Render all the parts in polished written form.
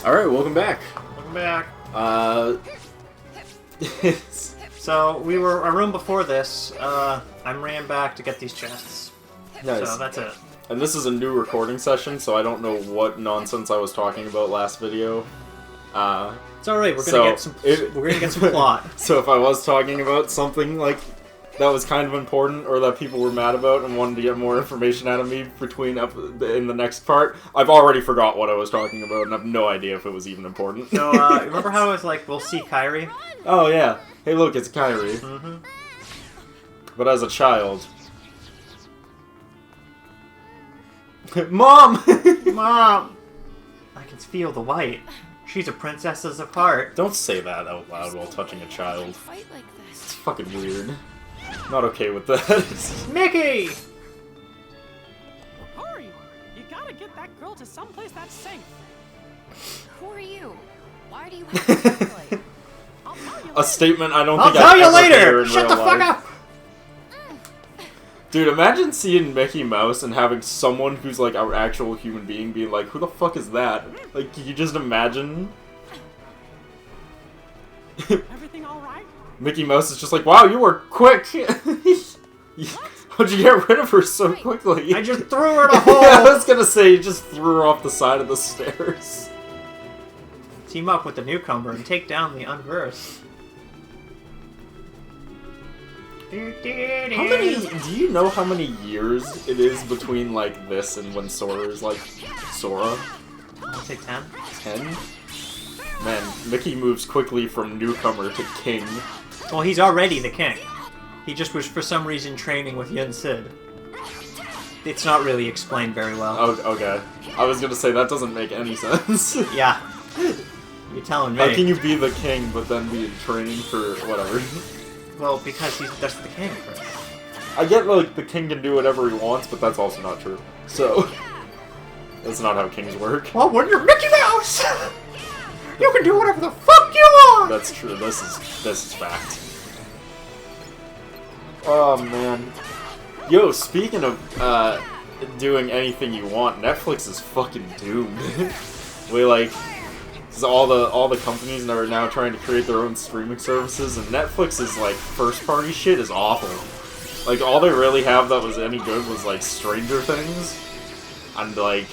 Alright, welcome back. Welcome back. So, we were a room before this. I ran back to get these chests. nice. So that's it. And this is a new recording session, so I don't know what nonsense I was talking about last video. It's alright, we're gonna get some plot. So if I was talking about something like that was kind of important, or that people were mad about and wanted to get more information out of me in the next part, I've already forgot what I was talking about, and I have no idea if it was even important. So, remember how I was like, we'll see Kairi? Oh yeah. Hey look, it's Kairi. Mm-hmm. But as a child... Mom! Mom! I can feel the light. She's a princess's of heart. Don't say that out loud while touching a child. Fight like this. It's fucking weird. Not okay with that. Mickey! Hurry! You gotta get that girl to someplace that's safe. Who are you? Why do you have to play? I'll tell you A statement I don't I'll think tell I've you ever hear later! in Shut real the fuck life. up! Dude, imagine seeing Mickey Mouse and having someone who's like an actual human being being like, who the fuck is that? Like, can you just imagine? Everything all right? Mickey Mouse is just like, wow, you were quick! How'd you get rid of her so quickly? I just threw her in a hole! I was gonna say, you just threw her off the side of the stairs. Team up with the newcomer and take down the unversed. How many, do you know how many years it is between, like, this and when Sora is, like, Sora? I'll say 10. 10? Man, Mickey moves quickly from newcomer to king. Well, he's already the king. He just was, for some reason, training with Yen Sid. It's not really explained very well. Oh, okay. I was gonna say, that doesn't make any sense. Yeah. You're telling me. How can you be the king, but then be in training for whatever? Well, because he's just the king, Chris. I get, like, the king can do whatever he wants, but that's also not true. So, that's not how kings work. Well, when you're Mickey Mouse, you can do whatever the fuck you want! That's true, this is fact. Oh, man. Yo, speaking of, doing anything you want, Netflix is fucking doomed. All the companies that are now trying to create their own streaming services, and Netflix's, like, first-party shit is awful. Like, all they really have that was any good was, like, Stranger Things, and, like,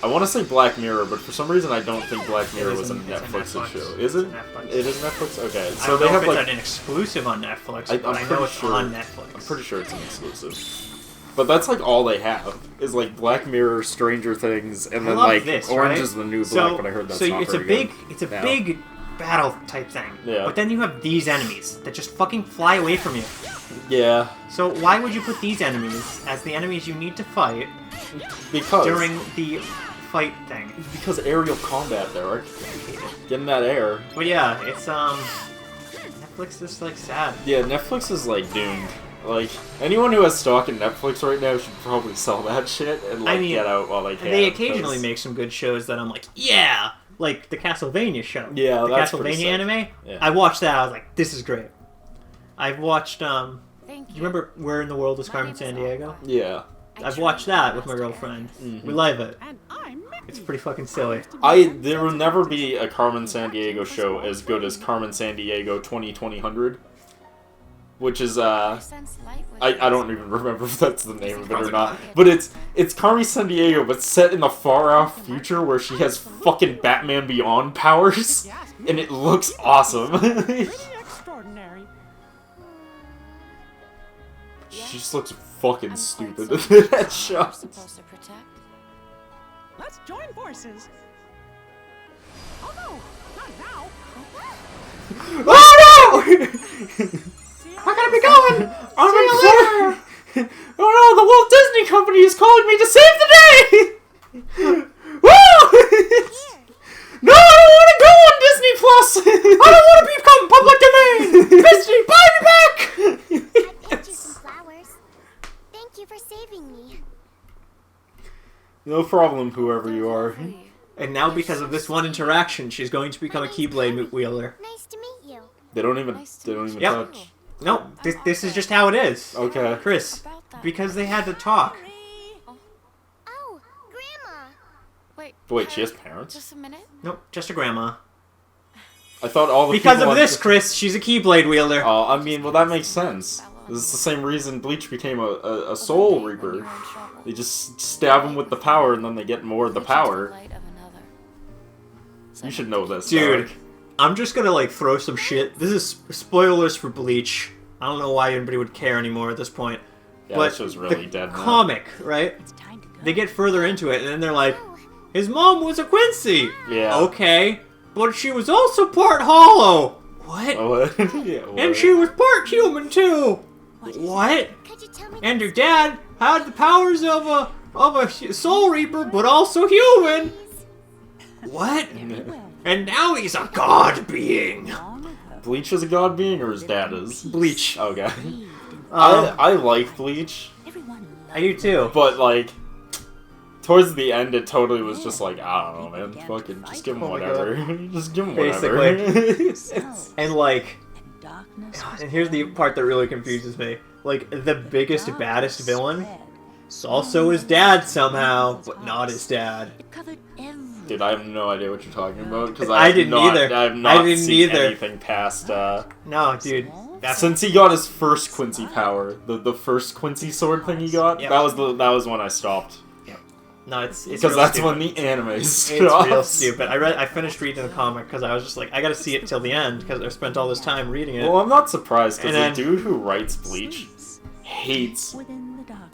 I want to say Black Mirror, but for some reason I don't think Black Mirror was a Netflix show. Is it? Netflix. It is Netflix? Okay, I so don't they know have, if it's like... an exclusive on Netflix, I'm but I know pretty it's sure- on Netflix. I'm pretty sure it's an exclusive. But that's, like, all they have, is, like, Black Mirror, Stranger Things, and then, love like, this, Orange right? is the New Black, but I heard that's not it's a very big, good. it's a now. big battle type thing. Yeah. But then you have these enemies that just fucking fly away from you. Yeah, So why would you put these enemies as the enemies you need to fight because... during the fight thing? Because aerial combat, Derek. Getting that air. But yeah, it's Netflix is like sad. Yeah, Netflix is, like, doomed. Like, anyone who has stock in Netflix right now should probably sell that shit and, like, get out while they can. They occasionally make some good shows that I'm like, yeah! Like the Castlevania show. Yeah, the that's pretty Castlevania sick. anime. Yeah. I watched that, I was like, this is great. I've watched, Thank you you. Remember Where in the World is Carmen Sandiego? Yeah. I've watched that with my girlfriend. Mm-hmm. We love it. And I'm Mickey. It's pretty fucking silly. There will never be a Carmen Sandiego show as good as Carmen Sandiego 2020, which is, Sense light with I don't even remember if that's the name of it or not. But it's Carmen Sandiego, but set in the far-off future where she has fucking Batman Beyond powers, Yes, and it looks awesome. pretty extraordinary. She just looks fucking stupid in that show. supposed to protect. Let's join forces. Oh no, not now. Oh no! See I gotta be going! I'm See you in Florida! Oh no, the Walt Disney Company is calling me to save the day! Woo! No, I don't want to go on Disney Plus! I don't want to become public domain! Disney, buy me back! I picked you some flowers. Thank you for saving me. No problem, whoever you are. And now because of this one interaction, she's going to become a Keyblade wielder. Nice to meet you. They don't even Yep. touch. No, this is just how it is. Okay. Chris, because they had to talk. Oh, Grandma. Wait, But wait, she has parents? Just a minute. Nope, just a grandma. I thought all the Because people of on- this, Chris, she's a Keyblade wielder. Oh, I mean, well, that makes sense. This is the same reason Bleach became a Soul Reaper. They just stab him with the power, and then they get more of the power. You should know this, Dude, Derek. I'm just gonna like throw some shit. This is spoilers for Bleach. I don't know why anybody would care anymore at this point. Yeah, but this show's really the dead now. comic, right? It's time to go. They get further into it, and then they're like, his mom was a Quincy! Yeah. Okay, but she was also part hollow! What? Oh, what? Yeah, what? And she was part human too! What? Could you tell me And her dad had the powers of a Soul Reaper, but also human! What? And now he's a god being! Bleach is a god being, or his dad is? Bleach. Okay. Um, I like Bleach, I do too. but like towards the end, it totally was just like, I don't know, man. Fucking just give him Oh my whatever. Just give him whatever. And like, and here's the part that really confuses me. Like, the biggest, baddest villain is also his dad somehow, but not his dad. Dude, I have no idea what you're talking about because I didn't either. I have not I didn't seen either. anything past. No, dude. That's Since he got his first Quincy power, the first Quincy sword thing he got, Yep. that was when I stopped. no, it's Because real that's stupid. when the anime It's stops. real stupid. I finished reading the comic because I was just like, I gotta see it till the end because I spent all this time reading it. Well, I'm not surprised because And the then- dude who writes Bleach hates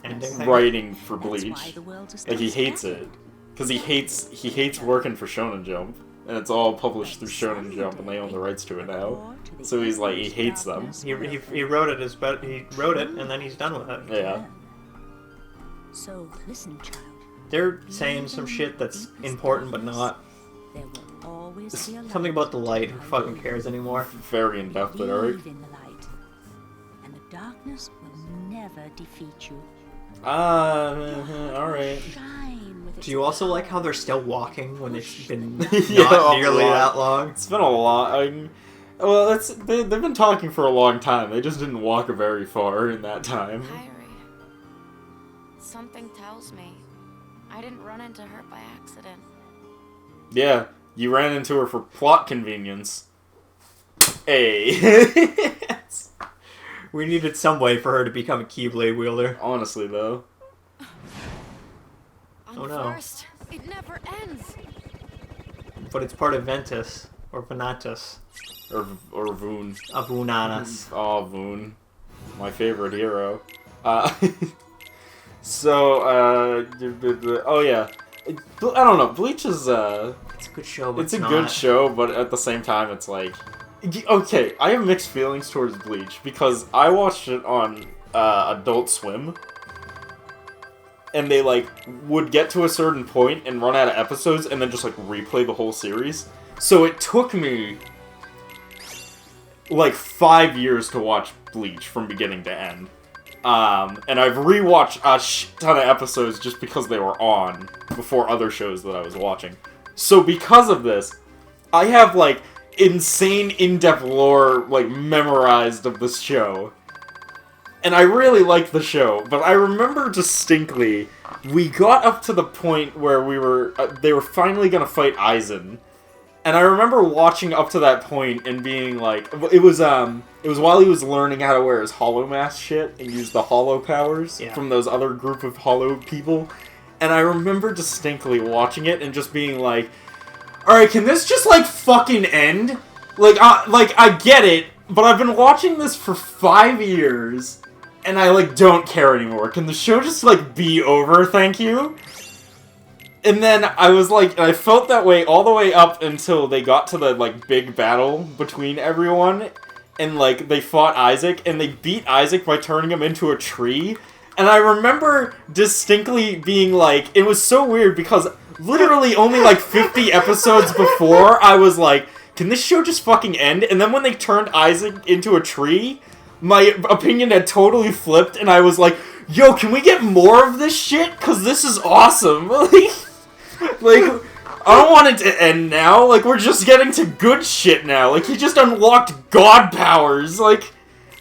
Ending. writing for Bleach. Like he hates it because he hates working for Shonen Jump, and it's all published through Shonen Jump, and they own the rights to it now. So he's like, he hates them. He wrote it he wrote it and then he's done with it. Yeah. So listen, child. They're saying some shit that's important but not. There will always be a light. Something about the light. Who fucking cares anymore? Very in depth, but alright. Believe in the light, and the darkness will never defeat you. Alright. Shine with its Do you also like how they're still walking when they've been Yeah, not a nearly lot. that long? It's been a long. Well, they've been talking for a long time. They just didn't walk very far in that time. Kyrie. Something tells me I didn't run into her by accident. Yeah, you ran into her for plot convenience. Hey. We needed some way for her to become a Keyblade wielder. Honestly, though. I'm Oh, no. first. It never ends. But it's part of Ventus. Or Venatus. Or Voon. Avunanas. Oh, Voon. My favorite hero. So, oh yeah. I don't know, Bleach is, It's a good show, but it's a not. good show, but at the same time, it's like... Okay, I have mixed feelings towards Bleach, because I watched it on Adult Swim, and they, like, would get to a certain point and run out of episodes, and then just, like, replay the whole series. So it took me, like, 5 years to watch Bleach from beginning to end. And I've rewatched a shit ton of episodes just because they were on before other shows that I was watching. So because of this, I have, like, insane in-depth lore, like, memorized of this show. And I really liked the show, but I remember distinctly, we got up to the point where they were finally gonna fight Aizen. And I remember watching up to that point and being like, it was while he was learning how to wear his Hollow Mask shit and use the Hollow powers from those other group of Hollow people. And I remember distinctly watching it and just being like, alright, can this just, like, fucking end? Like, I get it, but I've been watching this for 5 years, and I, like, don't care anymore. Can the show just, like, be over, thank you? And then I was like, I felt that way all the way up until they got to the, like, big battle between everyone, and, like, they fought Isaac, and they beat Isaac by turning him into a tree. And I remember distinctly being like, it was so weird because literally only like 50 episodes before, I was like, can this show just fucking end? And then when they turned Isaac into a tree, my opinion had totally flipped, and I was like, yo, can we get more of this shit? Because this is awesome. Like, I don't want it to end now. Like, we're just getting to good shit now. Like, he just unlocked god powers. Like,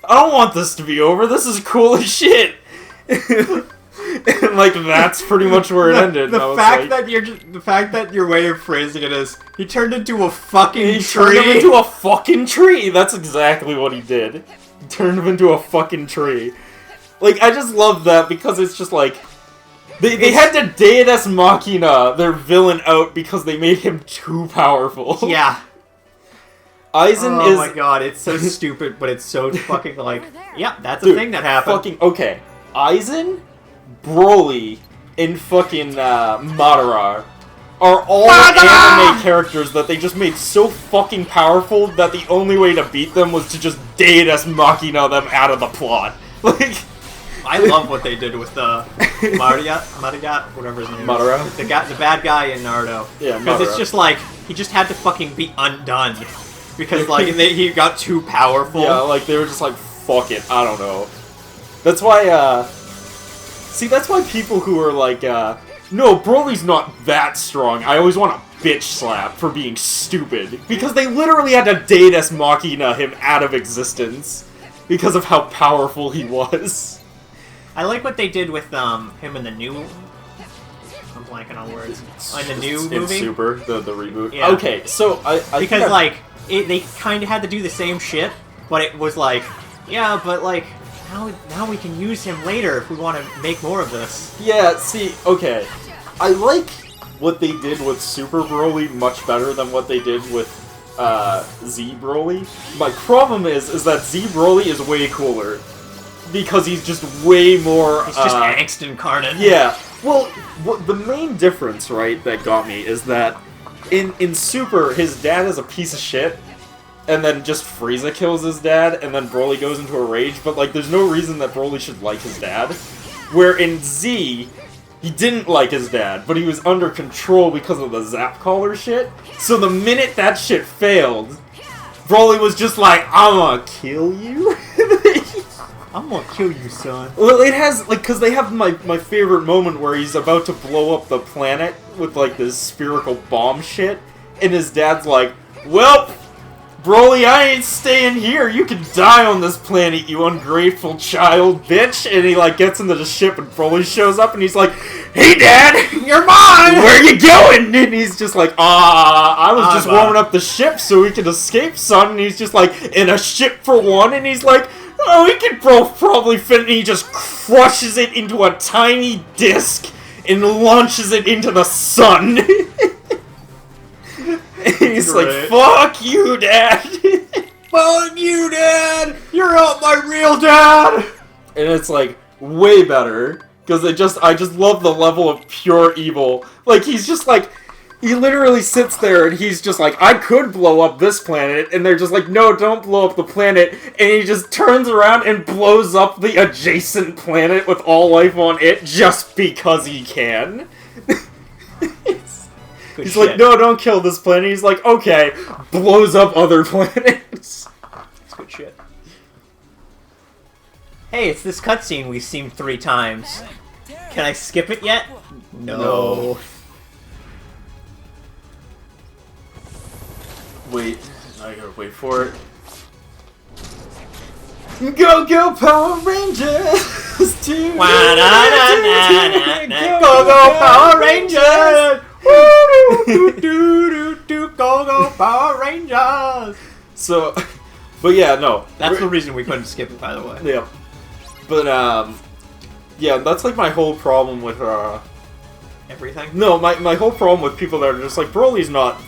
I don't want this to be over. This is cool as shit. And, like, that's pretty much where it ended. The and I was fact like, that the fact that your way of phrasing it is he turned into a fucking he tree. turned him into a fucking tree. That's exactly what he did. He turned him into a fucking tree. Like, I just love that because it's just like they had to Deus Machina their villain out because they made him too powerful. Yeah. Aizen Oh is my god, it's so stupid, but it's so fucking like, yeah, that's a dude, thing that happened. Fucking okay. Aizen, Broly, and fucking Madara are all anime characters that they just made so fucking powerful that the only way to beat them was to just Deus Machina them out of the plot. Like, I love what they did with Madara, whatever his name is. Madara? The bad guy in Naruto. Yeah, Because it's Madara. just like, he just had to fucking be undone. Because, like, he got too powerful. yeah, like they were just like, fuck it, I don't know. That's why, see, that's why people who are like, no, Broly's not that strong. I always want a bitch slap for being stupid. Because they literally had to Deus Machina him out of existence. Because of how powerful he was. I like what they did with him in the new... I'm blanking on words. In the new In movie. Super, the reboot. Yeah. Okay, so I Because, think I- like, they kind of had to do the same shit, but it was like, yeah, but, like, now we can use him later if we want to make more of this. Yeah, see, okay. I like what they did with Super Broly much better than what they did with Z Broly. My problem is that Z Broly is way cooler. Because he's just way more... It's just angst incarnate. Yeah. Well, the main difference, right, that got me is that in Super, his dad is a piece of shit, and then just Frieza kills his dad, and then Broly goes into a rage, but, like, there's no reason that Broly should like his dad. Where in Z, he didn't like his dad, but he was under control because of the Zap Collar shit. So the minute that shit failed, Broly was just like, I'm gonna kill you? I'm gonna kill you, son. Well, it has, like, because they have my favorite moment where he's about to blow up the planet with, like, this spherical bomb shit, and his dad's like, well, Broly, I ain't staying here. You can die on this planet, you ungrateful child, bitch. And he, like, gets into the ship, and Broly shows up, and he's like, hey, Dad, you're mine! Where you going? And he's just like, I was just warming up the ship so we could escape, son. And he's just like, in a ship for one? And he's like, oh, we could both probably fit, and he just crushes it into a tiny disc and launches it into the sun. And he's like, fuck you, Dad. Fuck you, Dad! You're not my real dad! And it's like, way better, because I just love the level of pure evil. Like, he's just like, he literally sits there and he's just like, I could blow up this planet, and they're just like, no, don't blow up the planet, and he just turns around and blows up the adjacent planet with all life on it just because he can. He's shit. like, no, don't kill this planet. He's like, okay, blows up other planets. That's good shit. Hey, it's this cutscene we've seen 3 times. Can I skip it yet? No. Wait, I gotta wait for it. Go Power Rangers! Go Power Rangers! Go Power Rangers! So, but yeah, no. That's the reason we couldn't skip it, by the way. Yeah. But, yeah, that's like my whole problem with, Everything? no, my whole problem with people that are just like, Broly's not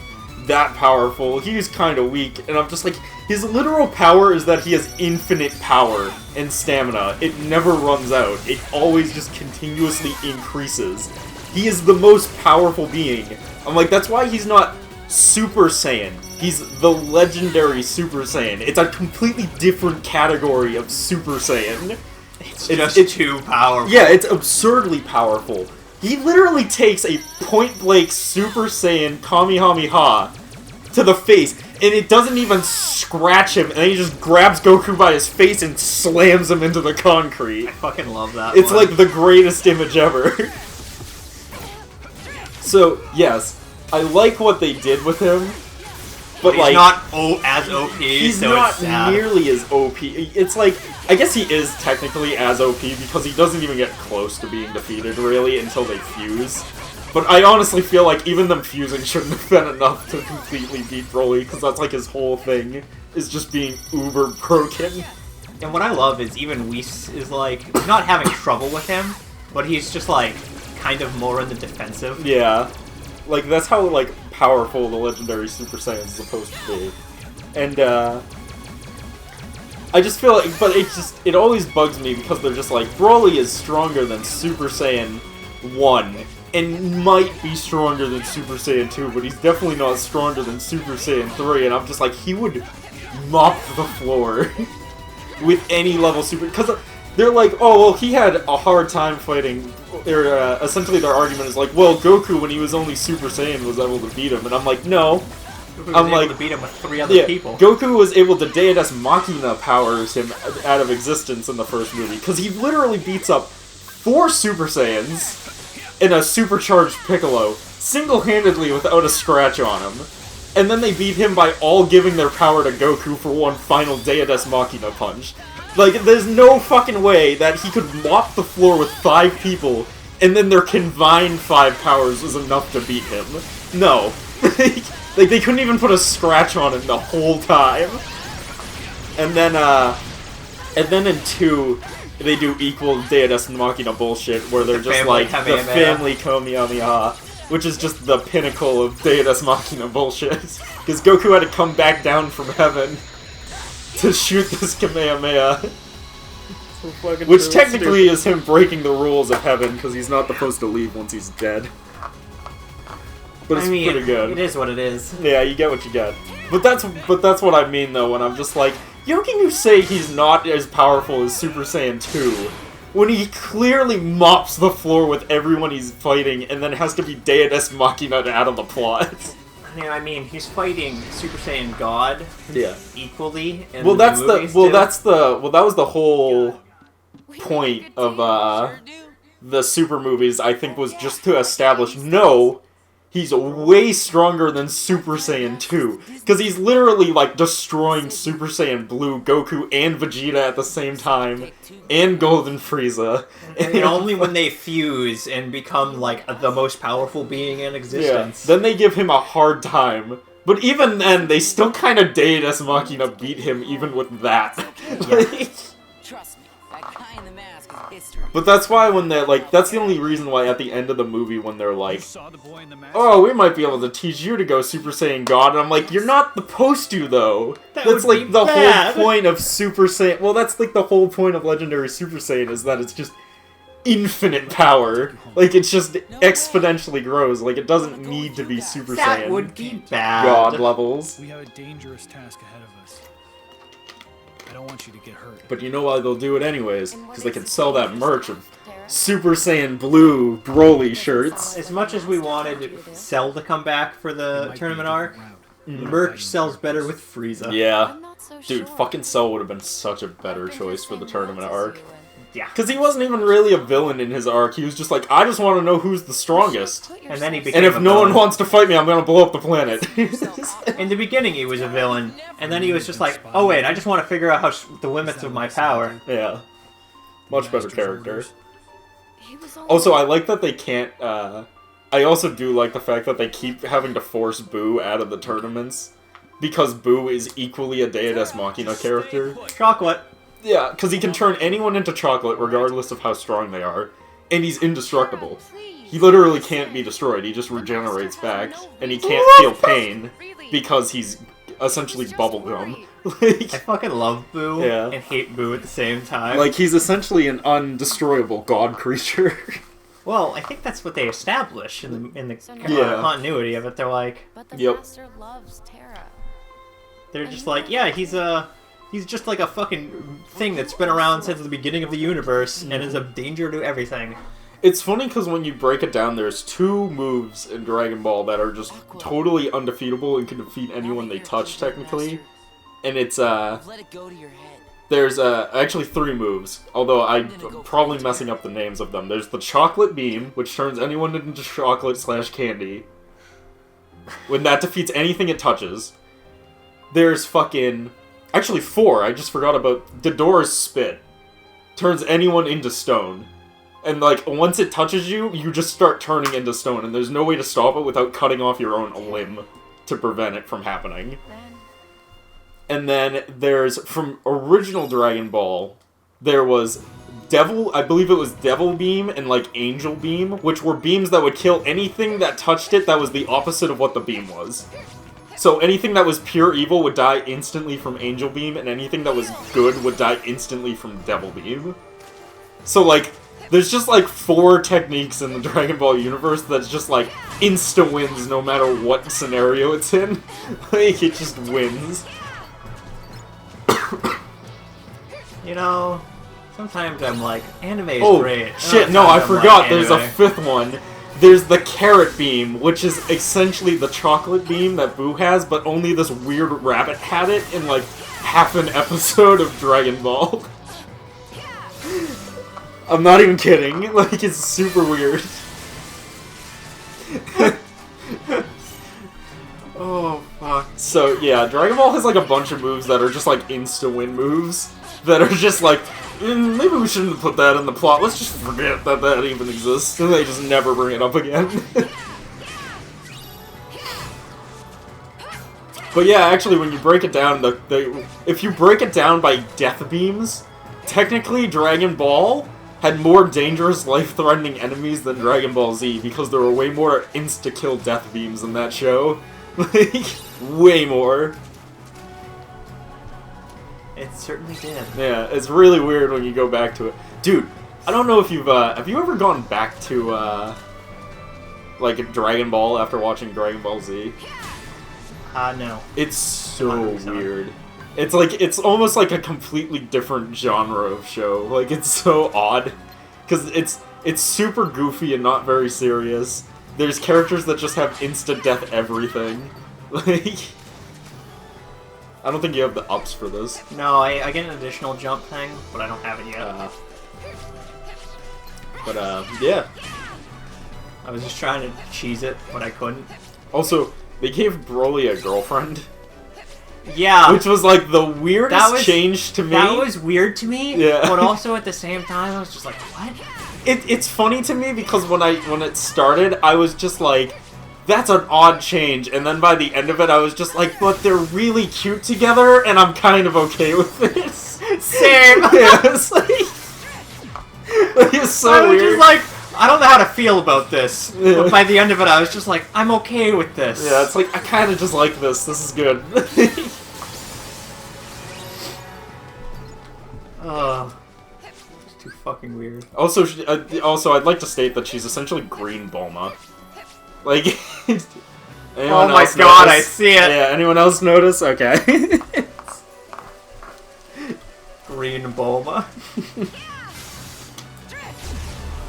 that powerful, he's kind of weak, and I'm just like, his literal power is that he has infinite power and stamina. It never runs out. It always just continuously increases. He is the most powerful being. I'm like, that's why he's not Super Saiyan. He's the legendary Super Saiyan. It's a completely different category of Super Saiyan. It's just too powerful. Yeah, it's absurdly powerful. He literally takes a point-blank Super Saiyan Kamehameha to the face, and it doesn't even scratch him, and then he just grabs Goku by his face and slams him into the concrete. I fucking love that It's one. like the greatest image ever. So, yes, I like what they did with him, but He's like not as OP. he's so not it's sad. nearly as OP. It's like, I guess he is technically as OP because he doesn't even get close to being defeated, really, until they fuse. But I honestly feel like even them fusing shouldn't have been enough to completely beat Broly, because that's like his whole thing, is just being uber broken. And what I love is even Whis is like not having trouble with him, but he's just like kind of more in the defensive. Yeah. Like, that's how, like, powerful the legendary Super Saiyans is supposed to be. And, I just feel like, but it always bugs me because they're just like, Broly is stronger than Super Saiyan 1, and might be stronger than Super Saiyan 2, but he's definitely not stronger than Super Saiyan 3, and I'm just like, he would mop the floor with any level Super, because they're like, oh, well, he had a hard time fighting. Essentially, their argument is like, well, Goku, when he was only Super Saiyan, was able to beat him. And I'm like, no. Goku was I'm able like, to beat him with 3 other people. Goku was able to Deus Machina powers him out of existence in the first movie. Because he literally beats up 4 Super Saiyans and a supercharged Piccolo single-handedly without a scratch on him. And then they beat him by all giving their power to Goku for one final Deus Machina punch. Like, there's no fucking way that he could mop the floor with 5 people, and then their combined 5 powers was enough to beat him. No. Like, they couldn't even put a scratch on him the whole time. And then in 2, they do equal Deus Machina bullshit, where they're just like, the family Kamehameha, which is just the pinnacle of Deus Machina bullshit. Because Goku had to come back down from heaven to shoot this Kamehameha. Which technically is him breaking the rules of heaven, because he's not supposed to leave once he's dead. But it's pretty good. It is what it is. Yeah, you get what you get. But that's what I mean, though, when I'm just like, how can you say he's not as powerful as Super Saiyan 2, when he clearly mops the floor with everyone he's fighting, and then has to be Deus Machina out of the plot? Yeah, I mean, he's fighting Super Saiyan God equally in well, the that's movies, the well, too. that's the well, that was the whole point of the Super movies. I think was just to establish he's way stronger than Super Saiyan 2. Because he's literally, like, destroying Super Saiyan Blue, Goku, and Vegeta at the same time. And Golden Frieza. And only when they fuse and become, like, the most powerful being in existence. Yeah. Then they give him a hard time. But even then, they still kind of Deus Machina beat him even with that. Trust me, that guy in the mask is history. But that's why when they're, like, that's the only reason why at the end of the movie when they're like, Saw the boy in the mask? oh, we might be able to teach you to go Super Saiyan God, and I'm like, you're not supposed to, though. That That's, would like, be the bad. whole point of Super Saiyan. Well, that's, like, the whole point of Legendary Super Saiyan, is that it's just infinite power. Like, it's just exponentially grows. Like, it doesn't need to be Super That Saiyan would be bad. God levels. We have a dangerous task ahead of us. I don't want you to get hurt. But you know why they'll do it anyways? Because they can sell that merch of Super Saiyan Blue Broly shirts. As much as we wanted Cell to come back for It the might be tournament a arc, different route. merch sells better with Frieza. Yeah. I'm not so Dude, sure. fucking Cell would have been such a better choice for the tournament arc. Yeah. Because he wasn't even really a villain in his arc. He was just like, I just want to know who's the strongest. And then he And became if a no one villain. wants to fight me, I'm gonna blow up the planet. In the beginning, he was a villain, and then he was just like, oh wait, I just want to figure out how the limits of my power. Yeah. Much better Master's character. orders. He was only Also, I like that they can't, I also do like the fact that they keep having to force Boo out of the tournaments. Because Boo is equally a Deus Machina character. Chocolate. Yeah, because he can turn anyone into chocolate regardless of how strong they are. And he's indestructible. He literally can't be destroyed, he just regenerates back. And he can't feel pain because he's essentially bubblegum. I fucking love Boo Yeah. and hate Boo at the same time. Like, he's essentially an undestroyable god creature. well, I think that's what they establish in the Yeah. continuity of it. They're like, But the Yep. master loves Terra. they're just like, yeah, he's just like a fucking thing that's been around since the beginning of the universe and is a danger to everything. It's funny because when you break it down, there's 2 moves in Dragon Ball that are just totally undefeatable and can defeat anyone they touch, technically. And it's, Let it go to your head. there's, actually 3 moves, although I'm probably messing up the names of them. There's the Chocolate Beam, which turns anyone into chocolate/candy. When that defeats anything it touches. there's fucking... Actually, 4. I just forgot about... Dodora's spit. Turns anyone into stone. And, like, once it touches you, you just start turning into stone, and there's no way to stop it without cutting off your own limb to prevent it from happening. And then there's, from original Dragon Ball, there was I believe it was Devil Beam and, like, Angel Beam, which were beams that would kill anything that touched it that was the opposite of what the beam was. So anything that was pure evil would die instantly from Angel Beam, and anything that was good would die instantly from Devil Beam. So, like, there's just, like, 4 techniques in the Dragon Ball universe that's just, like, insta-wins no matter what scenario it's in. Like, it just wins. You know, sometimes I'm like, anime is Oh, great. shit, Other no, I times I'm forgot, like, there's a anime. 5th one. There's the Carrot Beam, which is essentially the chocolate beam that Boo has, but only this weird rabbit had it in, like, half an episode of Dragon Ball. I'm not even kidding. Like, it's super weird. Oh, fuck. So, yeah, Dragon Ball has, like, a bunch of moves that are just, like, insta-win moves. That are just, like, maybe we shouldn't have put that in the plot. Let's just forget that that even exists. And they just never bring it up again. But yeah, actually, when you break it down, if you break it down by death beams, technically Dragon Ball had more dangerous, life-threatening enemies than Dragon Ball Z, because there were way more insta-kill death beams in that show. Like, way more. It certainly did. Yeah, it's really weird when you go back to it. Dude, I don't know if you've, have you ever gone back to, like, Dragon Ball after watching Dragon Ball Z? No. It's so 100%. weird. It's like, it's almost like a completely different genre of show. Like, it's so odd. Because it's super goofy and not very serious. There's characters that just have instant-death everything. Like... I don't think you have the ups for this. No, I get an additional jump thing, but I don't have it yet. Yeah. I was just trying to cheese it, but I couldn't. Also, they gave Broly a girlfriend, Yeah. which was like the weirdest That was- change to me. That was weird to me, Yeah. but also at the same time, I was just like, what? It's funny to me because when it started, I was just like, that's an odd change, and then by the end of it, I was just like, but they're really cute together, and I'm kind of okay with this. Same. Yeah, it's like it's so I was weird. just like, I don't know how to feel about this. Yeah. But by the end of it, I was just like, I'm okay with this. Yeah, it's like, I kind of just like this. This is good. It's too fucking weird. Also, I'd like to state that she's essentially Green Bulma. Like, anyone Oh my else god, I notice? see it! Yeah, anyone else notice? Okay. Green Bulma.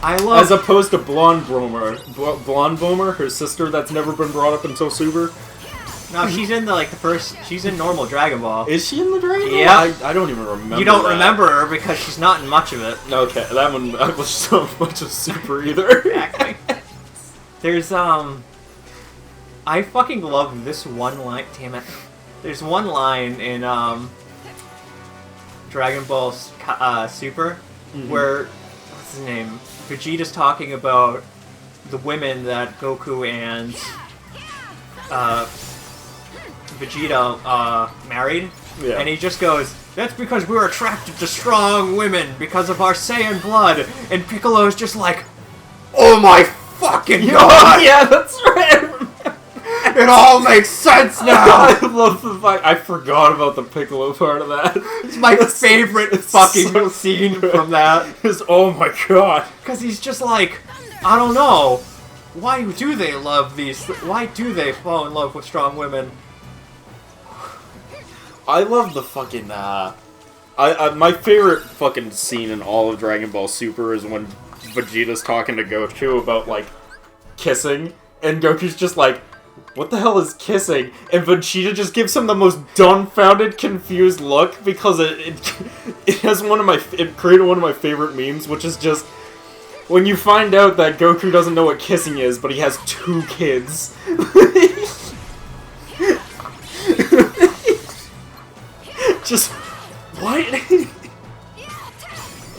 I love... As opposed to Blonde Bulma, her sister that's never been brought up until Super. No, she's in the first... She's in normal Dragon Ball. Is she in the Dragon Ball? Yeah. I don't even remember. You don't that. remember her because she's not in much of it. Okay, that one, I was so much of Super either. Exactly. There's, I fucking love this one line. Damn it. There's one line in, Dragon Ball Super where, what's his name? Vegeta's talking about the women that Goku and, Vegeta, married. Yeah. And he just goes, that's because we're attracted to strong women because of our Saiyan blood. And Piccolo's just like, oh my fucking god! Yeah, that's right. It all makes sense now! I love the fact I forgot about the Piccolo part of that. It's my favorite it's fucking so scene good. from that. It's, oh my god. Because he's just like, I don't know. Why do they love these? Why do they fall in love with strong women? I love the fucking, my favorite fucking scene in all of Dragon Ball Super is when Vegeta's talking to Goku about, like, kissing, and Goku's just like, what the hell is kissing? And Vegeta just gives him the most dumbfounded, confused look, because it has it created one of my favorite memes, which is just, when you find out that Goku doesn't know what kissing is, but he has 2 kids. Just what?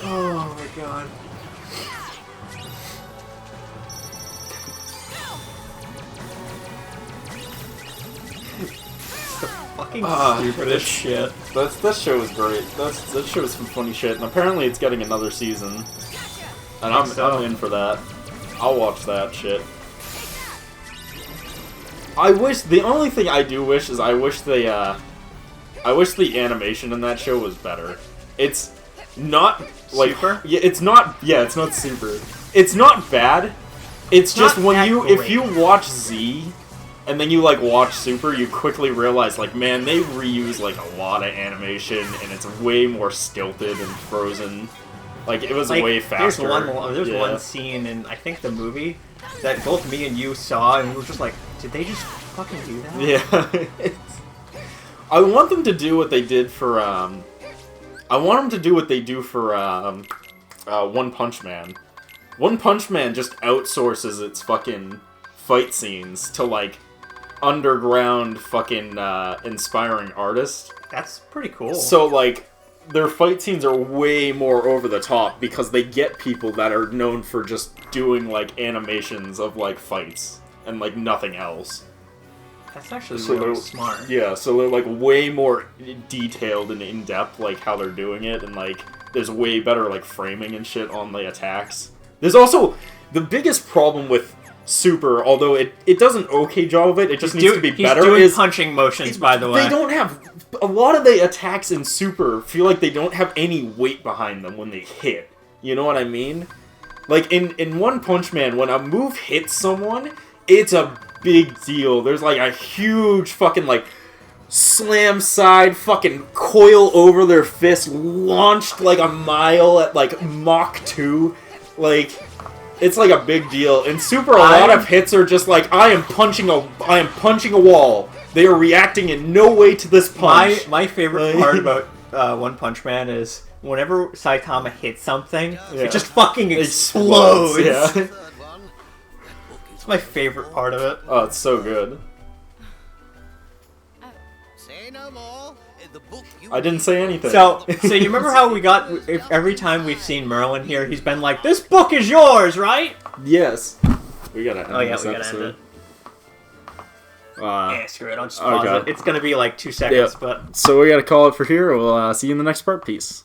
Oh my god. Fucking stupidest shit. That show was great. That show was some funny shit, and apparently it's getting another season. And I'm in for that. I'll watch that shit. I wish the only thing I do wish is I wish the animation in that show was better. It's not like Super? it's not super. It's not bad. It's just not when that you great. if you watch Z and then you like watch Super, you quickly realize like, man, they reuse like a lot of animation and it's way more stilted and frozen. Like it was Like, way faster. There's Yeah. one scene in, I think, the movie that both me and you saw, and we were just like, did they just fucking do that? Yeah. I want them to do what they did for, I want them to do what they do for, One Punch Man. One Punch Man just outsources its fucking fight scenes to, like, underground fucking, inspiring artists. That's pretty cool. So, like, their fight scenes are way more over the top because they get people that are known for just doing, like, animations of, like, fights and, like, nothing else. That's actually So really they're- smart. Yeah, so they're, like, way more detailed and in-depth, like, how they're doing it, and, like, there's way better, like, framing and shit on the attacks. There's also, the biggest problem with Super, although it does an okay job of it, it just needs to be better, He's doing is punching motions, by the way. they don't have... A lot of the attacks in Super feel like they don't have any weight behind them when they hit. You know what I mean? Like, in One Punch Man, when a move hits someone, it's a big deal. There's, like, a huge fucking, like, slam side, fucking coil over their fist, launched, like, a mile at, like, Mach 2. Like... It's like a big deal. In Super, a lot of hits are just like, I am punching a wall. They are reacting in no way to this punch. My favorite part about One Punch Man is whenever Saitama hits something, Yeah. it just fucking explodes. Yeah. It's my favorite part of it. Oh, it's so good. Say no more. In the book you I didn't say anything. So you remember how we got, every time we've seen Merlin here, he's been like, this book is yours, right? Yes. We gotta end Oh yeah, this we gotta episode. end it. Uh, Yeah, screw it, I'll just pause okay. it. It's gonna be like 2 seconds, but... So we gotta call it for here. We'll see you in the next part. Peace.